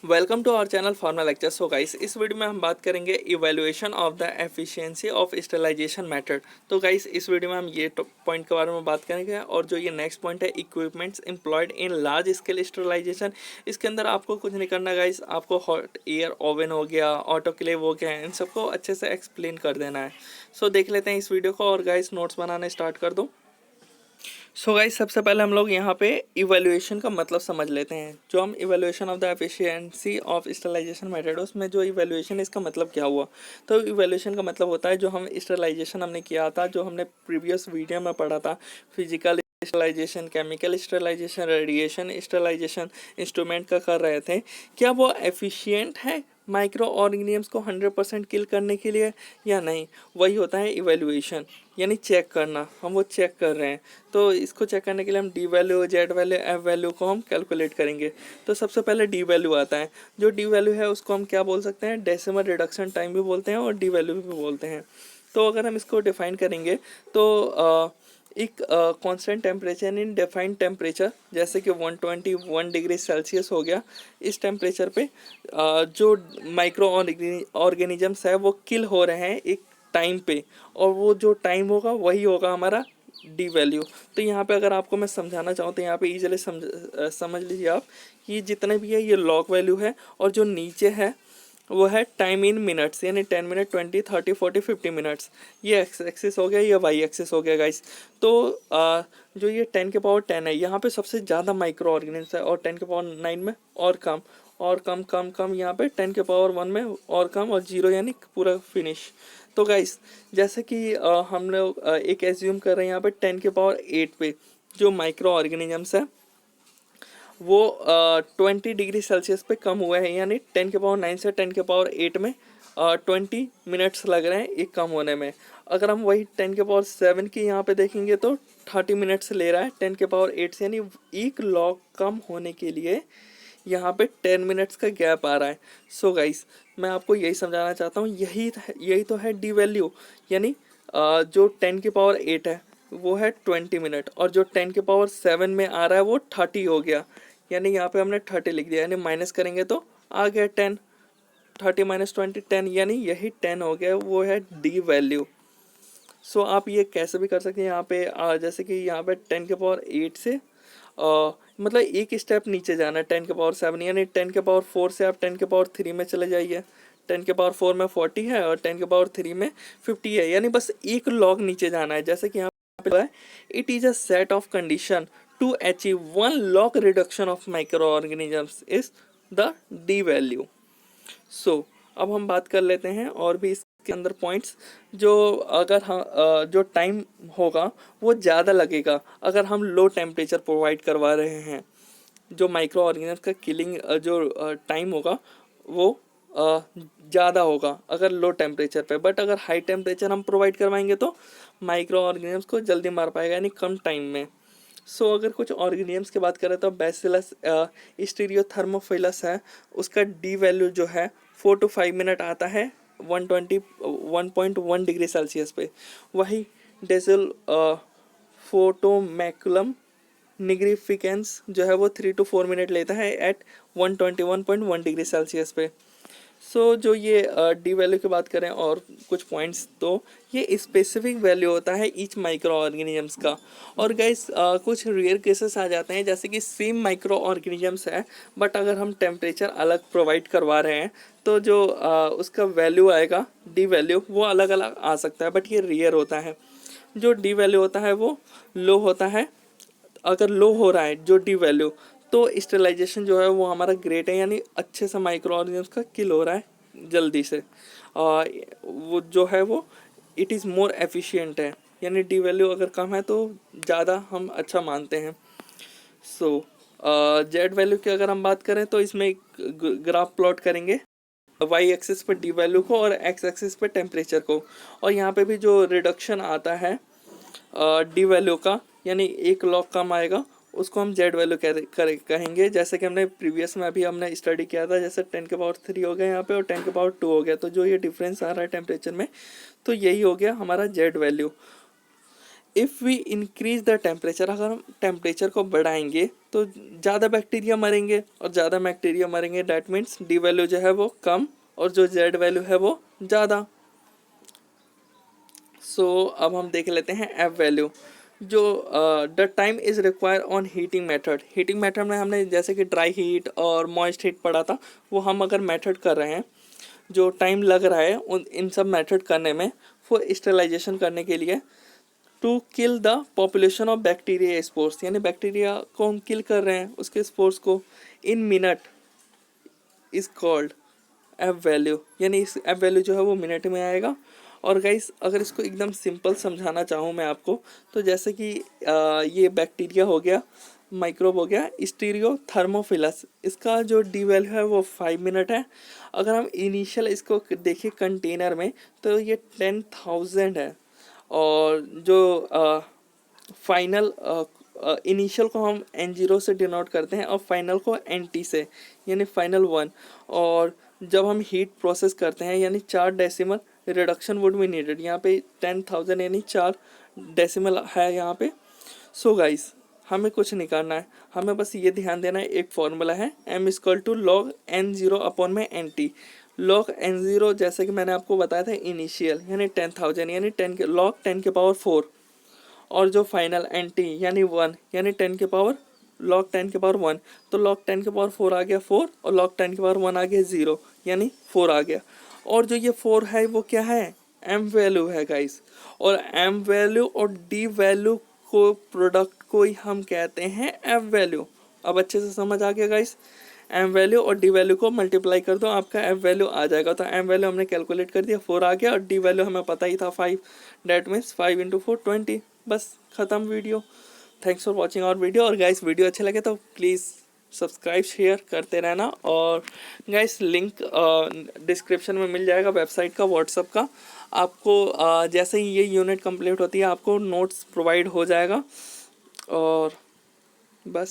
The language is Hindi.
Welcome to our channel formal lecture. So guys, इस वीडियो में हम बात करेंगे evaluation of the efficiency of sterilization method. तो गाइस, इस वीडियो में हम ये पॉइंट के बारे में बात करेंगे और जो ये नेक्स्ट पॉइंट है, equipments employed in large scale sterilization. इसके अंदर आपको कुछ नहीं करना गाइस, आपको हॉट एयर ओवन हो गया, ऑटोक्लेव हो गया, इन सबको अच्छे से एक्सप्लेन कर देना है। सो देख लेते हैं इस वीडियो को और गाइस नोट्स बनाने स्टार्ट कर दो। सो गाइस, सबसे पहले हम लोग यहाँ पे इवैल्यूएशन का मतलब समझ लेते हैं। जो हम evaluation of the efficiency of sterilization method, उसमें जो इवैल्यूएशन, इसका मतलब क्या हुआ। तो इवैल्यूएशन का मतलब होता है जो हम स्टरलाइजेशन हमने किया था, जो हमने प्रीवियस वीडियो में पढ़ा था, physical sterilization, chemical sterilization, radiation sterilization, instrument का कर रहे थे, क्या वो एफिशिएंट है माइक्रो ऑर्गेनिजम्स को 100% किल करने के लिए या नहीं। वही होता है इवैल्यूएशन, यानी चेक करना। हम वो चेक कर रहे हैं, तो इसको चेक करने के लिए हम D value, Z value, F value को हम कैलकुलेट करेंगे। तो सबसे पहले डी वैल्यू आता है। जो डी वैल्यू है उसको हम क्या बोल सकते हैं, डेसिमल रिडक्शन टाइम भी बोलते हैं और डी वैल्यू भी बोलते हैं। तो अगर हम इसको डिफाइन करेंगे तो एक constant temperature in defined temperature, जैसे कि 121 डिग्री सेल्सियस हो गया, इस टेम्परेचर पे जो माइक्रो ऑर्गेनिजम्स है वो किल हो रहे हैं एक टाइम पे, और वो जो टाइम होगा वही होगा हमारा डी वैल्यू। तो यहाँ पे अगर आपको मैं समझाना चाहूँ तो यहाँ पे इजीली समझ लीजिए आप कि जितने भी है ये लॉग वैल्यू है, और जो नीचे है वो है टाइम इन मिनट्स, यानी 10 मिनट, 20, 30, 40, 50 मिनट्स। ये एक्स एक्सिस हो गया, ये वाई एक्सिस हो गया गाइस। तो जो ये 10 के पावर 10 है, यहाँ पे सबसे ज़्यादा माइक्रो ऑर्गेनिज्म है, और 10 के पावर 9 में और कम, और कम कम कम, यहाँ पे 10 के पावर 1 में और कम, और जीरो यानी पूरा फिनिश। तो गाइस, जैसे कि हम लोग एक एज्यूम कर रहे हैं यहाँ पे 10 के पावर 8 पे जो माइक्रो ऑर्गेनिजम्स है वो 20 डिग्री सेल्सियस पे कम हुआ है, यानी 10 के पावर 9 से 10 के पावर 8 में 20 मिनट्स लग रहे हैं एक कम होने में। अगर हम वही 10 के पावर 7 की यहाँ पे देखेंगे तो 30 मिनट्स ले रहा है 10 के पावर 8 से, यानी एक लॉग कम होने के लिए यहाँ पे 10 मिनट्स का गैप आ रहा है। सो गाइस, मैं आपको यही समझाना चाहता हूँ, यही तो है डी वैल्यू। यानी जो 10 की पावर 8 है वो है 20 मिनट, और जो 10 के पावर 7 में आ रहा है वो 30 हो गया, यानी यहाँ पे हमने 30 लिख दिया, यानी माइनस करेंगे तो आ गया 10। 30 माइनस 20, 10, यानी यही 10 हो गया, वो है डी वैल्यू। सो आप ये कैसे भी कर सकते हैं यहाँ पे, जैसे कि यहाँ पे 10 के पावर 8 से मतलब एक स्टेप नीचे जाना है 10 के पावर 7, यानी 10 के पावर 4 से आप 10 के पावर 3 में चले जाइए। 10 के पावर 4 में 40 है और 10 के पावर 3 में 50 है, यानी बस एक लॉग नीचे जाना है। जैसे कि यहाँ पे है, it is a set of condition to achieve one log reduction of microorganisms is the D value. So अब हम बात कर लेते हैं और भी इसके अंदर पॉइंट्स। जो अगर हम जो टाइम होगा वो ज़्यादा लगेगा अगर हम लो टेम्परेचर प्रोवाइड करवा रहे हैं। जो माइक्रो ऑर्गेनिज्म का किलिंग जो टाइम होगा वो ज़्यादा होगा अगर लो टेम्परेचर पे, बट अगर हाई टेम्परेचर हम प्रोवाइड करवाएंगे तो माइक्रो ऑर्गेनिज्म को जल्दी मार पाएगा, यानी कम टाइम में। सो अगर कुछ ऑर्गेनिजम्स की बात करें तो बैसिलस स्टीरियोथर्मोफिलस है, उसका डी वैल्यू जो है 4 to 5 मिनट आता है 121 डिग्री सेल्सियस पे। वही डेजिल फोटोमैकुलम निग्रिफिकेंस जो है वो 3 to 4 मिनट लेता है एट 121.1 डिग्री सेल्सियस पे। सो जो ये डी वैल्यू की बात करें और कुछ पॉइंट्स, तो ये स्पेसिफिक वैल्यू होता है ईच माइक्रो ऑर्गेनिजम्स का। और गाइस कुछ रेयर केसेस आ जाते हैं, जैसे कि सेम माइक्रो ऑर्गेनिजम्स है बट अगर हम टेम्परेचर अलग प्रोवाइड करवा रहे हैं तो जो उसका वैल्यू आएगा डी वैल्यू वो अलग अलग आ सकता है, बट ये रेयर होता है। जो डी वैल्यू होता है वो लो होता है। अगर लो हो रहा है जो डी वैल्यू, तो स्टेलाइजेशन जो है वो हमारा ग्रेट है, यानी अच्छे से माइक्रो ऑर्गेनिज्म का किल हो रहा है जल्दी से। वो जो है वो इट इज़ मोर एफिशिएंट है, यानी डी वैल्यू अगर कम है तो ज़्यादा हम अच्छा मानते हैं। सो जेड वैल्यू की अगर हम बात करें तो इसमें एक ग्राफ प्लॉट करेंगे, वाई एक्सिस पर डी वैल्यू को और एक्स एक्सिस पर टेम्परेचर को, और यहाँ पे भी जो रिडक्शन आता है डी वैल्यू का, यानी एक लॉग कम आएगा, उसको हम जेड वैल्यू कहेंगे। जैसे कि हमने प्रीवियस में अभी हमने स्टडी किया था, जैसे 10 के पावर 3 हो गया यहाँ पे और 10 के पावर 2 हो गया, तो जो ये डिफरेंस आ रहा है टेम्परेचर में, तो यही हो गया हमारा Z value. If we increase the temperature, अगर हम टेम्परेचर को बढ़ाएंगे तो ज़्यादा बैक्टीरिया मरेंगे, और ज़्यादा बैक्टीरिया मरेंगे डैट मीन्स डी वैल्यू जो है वो कम और जो जेड वैल्यू है वो ज़्यादा। सो अब हम देख लेते हैं एफ वैल्यू। जो the time is require on heating method, heating method में हमने जैसे कि ड्राई हीट और मॉइस्ट हीट पढ़ा था, वो हम अगर मेथड कर रहे हैं, जो टाइम लग रहा है उन इन सब मेथड करने में फॉर स्टेरिलाइजेशन करने के लिए, to kill the population of bacteria spores, यानी बैक्टीरिया को हम किल कर रहे हैं उसके स्पोर्स को, in minute is called F value, यानी इस एफ वैल्यू जो है वो मिनट में आएगा। और गाइस अगर इसको एकदम सिंपल समझाना चाहूँ मैं आपको, तो जैसे कि ये बैक्टीरिया हो गया, माइक्रोब हो गया स्टीरियो थर्मोफिलस, इसका जो डी वैल्यू है वो 5 मिनट है। अगर हम इनिशियल इसको देखिए कंटेनर में तो ये 10,000 है, और जो फाइनल इनिशियल को हम N0 से डिनोट करते हैं और फाइनल को NT से, यानी फाइनल 1। और जब हम हीट प्रोसेस करते हैं यानी 4 decimal reduction would be needed, यहाँ पे 10,000 यानी 4 डेसिमल है यहाँ पे। सो गाइस हमें कुछ नहीं करना है, हमें बस ये ध्यान देना है, एक फॉर्मूला है m=log N0 अपॉन में NT। log N0 जैसे कि मैंने आपको बताया था इनिशियल यानी 10,000 यानी 10 के log 10 के पावर 4, और जो फाइनल NT यानी 1 यानी 10 के पावर log 10 के पावर 1, तो log 10 के पावर 4 आ गया 4, और log 10 के पावर 1 आ गया 0 यानी 4 आ गया। और जो ये 4 है वो क्या है, एम वैल्यू है गाइस, और एम वैल्यू और डी वैल्यू को प्रोडक्ट को ही हम कहते हैं एफ वैल्यू। अब अच्छे से समझ आ गया गाइस, एम वैल्यू और डी वैल्यू को मल्टीप्लाई कर दो आपका एफ वैल्यू आ जाएगा। तो एम वैल्यू हमने कैलकुलेट कर दिया 4 आ गया, और डी वैल्यू हमें पता ही था 5, डैट मीन्स 5 × 4 20। बस ख़त्म video. Thanks for watching our video. और गाइस वीडियो अच्छे लगे तो प्लीज़ सब्सक्राइब शेयर करते रहना। और गाइस लिंक डिस्क्रिप्शन में मिल जाएगा वेबसाइट का, व्हाट्सअप का। आपको जैसे ही ये यूनिट कंप्लीट होती है आपको नोट्स प्रोवाइड हो जाएगा। और